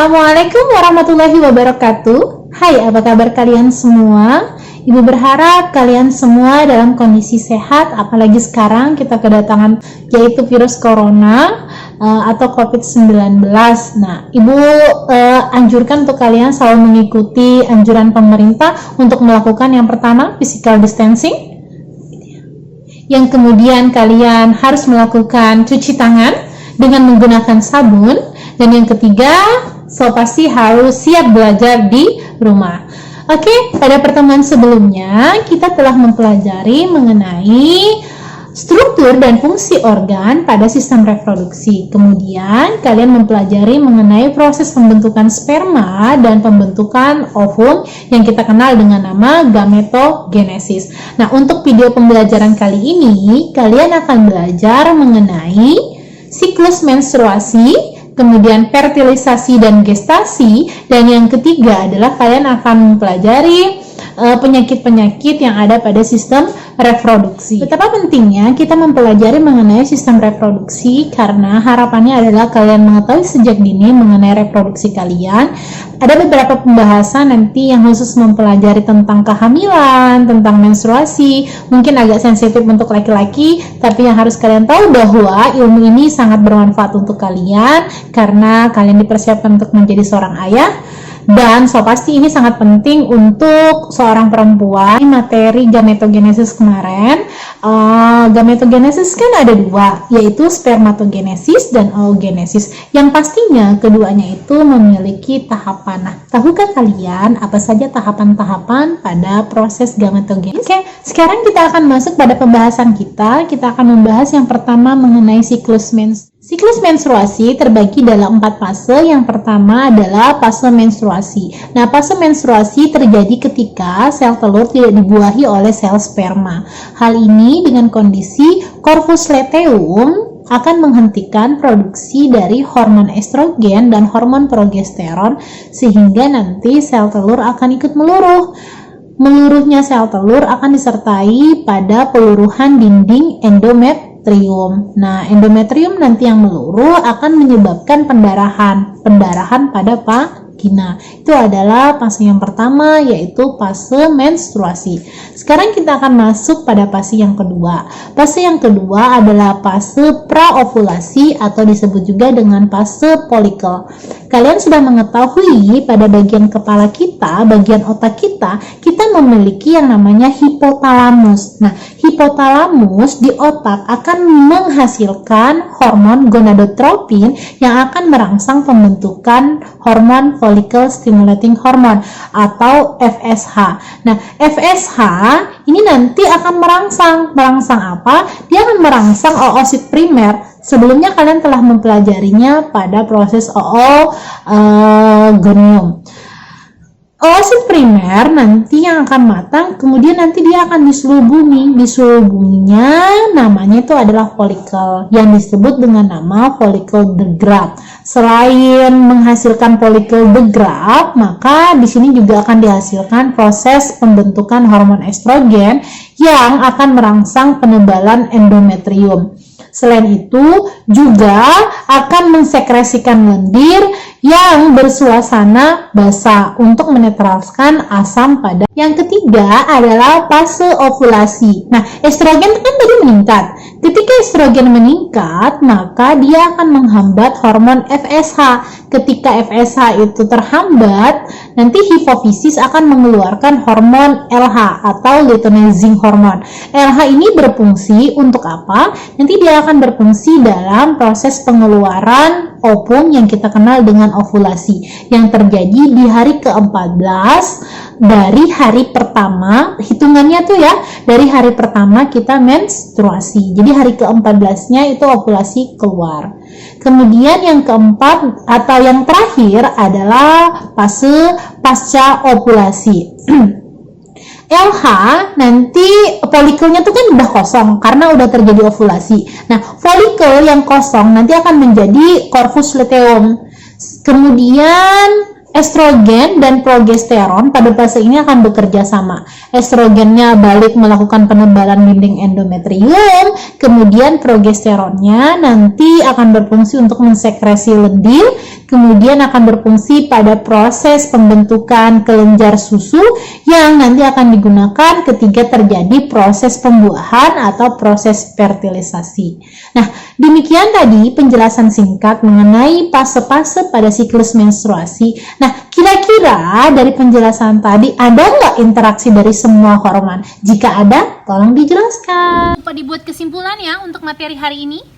Assalamualaikum warahmatullahi wabarakatuh. Hai, apa kabar kalian semua? Ibu berharap kalian semua dalam kondisi sehat, apalagi sekarang kita kedatangan yaitu virus corona atau COVID-19. Nah, Ibu anjurkan untuk kalian selalu mengikuti anjuran pemerintah untuk melakukan yang pertama physical distancing. Yang kemudian kalian harus melakukan cuci tangan dengan menggunakan sabun. Dan yang ketiga, pasti harus siap belajar di rumah. Oke, pada pertemuan sebelumnya kita telah mempelajari mengenai struktur dan fungsi organ pada sistem reproduksi. Kemudian kalian mempelajari mengenai proses pembentukan sperma dan pembentukan ovum yang kita kenal dengan nama gametogenesis. Nah, untuk video pembelajaran kali ini kalian akan belajar mengenai siklus menstruasi, kemudian fertilisasi dan gestasi, dan yang ketiga adalah kalian akan mempelajari penyakit-penyakit yang ada pada sistem reproduksi. Betapa pentingnya kita mempelajari mengenai sistem reproduksi karena harapannya adalah kalian mengetahui sejak dini mengenai reproduksi kalian. Ada beberapa pembahasan nanti yang khusus mempelajari tentang kehamilan, tentang menstruasi, mungkin agak sensitif untuk laki-laki, tapi yang harus kalian tahu bahwa ilmu ini sangat bermanfaat untuk kalian karena kalian dipersiapkan untuk menjadi seorang ayah. Dan pasti ini sangat penting untuk seorang perempuan. Materi gametogenesis kemarin, gametogenesis kan ada dua, yaitu spermatogenesis dan oogenesis, yang pastinya keduanya itu memiliki tahapan. Nah, tahukah kalian apa saja tahapan-tahapan pada proses gametogenesis? Oke, sekarang kita akan masuk pada pembahasan kita. Kita akan membahas yang pertama mengenai siklus menstruasi. Siklus menstruasi terbagi dalam 4 fase. Yang pertama adalah fase menstruasi. Nah, fase menstruasi terjadi ketika sel telur tidak dibuahi oleh sel sperma. Hal ini dengan kondisi corpus luteum akan menghentikan produksi dari hormon estrogen dan hormon progesteron sehingga nanti sel telur akan ikut meluruh. Meluruhnya sel telur akan disertai pada peluruhan dinding endometrium. Nah, endometrium nanti yang meluruh akan menyebabkan pendarahan pada vagina. Itu adalah fase yang pertama, yaitu fase menstruasi. Sekarang kita akan masuk pada fase yang kedua. Fase yang kedua adalah fase praovulasi atau disebut juga dengan fase folikel. Kalian sudah mengetahui pada bagian kepala kita, bagian otak kita memiliki yang namanya hipotalamus. Nah, hipotalamus di otak akan menghasilkan hormon gonadotropin yang akan merangsang pembentukan hormon follicle stimulating hormone atau FSH. Nah, FSH ini nanti akan merangsang apa? Dia akan merangsang oosit primer. Sebelumnya kalian telah mempelajarinya pada proses oogonium. Oosit primer nanti yang akan matang, kemudian nanti dia akan diselubungi. Diselubunginya namanya itu adalah folikel yang disebut dengan nama follicle the graft. Selain menghasilkan follicle the graft, maka di sini juga akan dihasilkan proses pembentukan hormon estrogen yang akan merangsang penebalan endometrium. Selain itu juga akan mensekresikan lendir yang bersuasana basah untuk menetralkan asam pada. Yang ketiga adalah fase ovulasi. Nah, estrogen kan tadi meningkat. Ketika estrogen meningkat, maka dia akan menghambat hormon FSH. Ketika FSH itu terhambat, nanti hipofisis akan mengeluarkan hormon LH atau luteinizing hormone. LH ini berfungsi untuk apa? Nanti dia akan berfungsi dalam proses pengeluaran ovum yang kita kenal dengan ovulasi yang terjadi di hari ke-14 dari hari pertama. Hitungannya tuh ya, dari hari pertama kita menstruasi. Jadi hari ke-14-nya itu ovulasi keluar. Kemudian yang keempat atau yang terakhir adalah fase pasca ovulasi. LH nanti folikelnya tuh kan udah kosong karena udah terjadi ovulasi. Nah, folikel yang kosong nanti akan menjadi corpus luteum. Kemudian Estrogen dan progesteron pada fase ini akan bekerja sama. Estrogennya balik melakukan penebalan dinding endometrium, kemudian progesteronnya nanti akan berfungsi untuk mensekresi lendir, kemudian akan berfungsi pada proses pembentukan kelenjar susu yang nanti akan digunakan ketika terjadi proses pembuahan atau proses fertilisasi. Nah, demikian tadi penjelasan singkat mengenai fase-fase pada siklus menstruasi. Nah, kira-kira dari penjelasan tadi ada nggak interaksi dari semua hormon? Jika ada, tolong dijelaskan. Lupa dibuat kesimpulan ya untuk materi hari ini.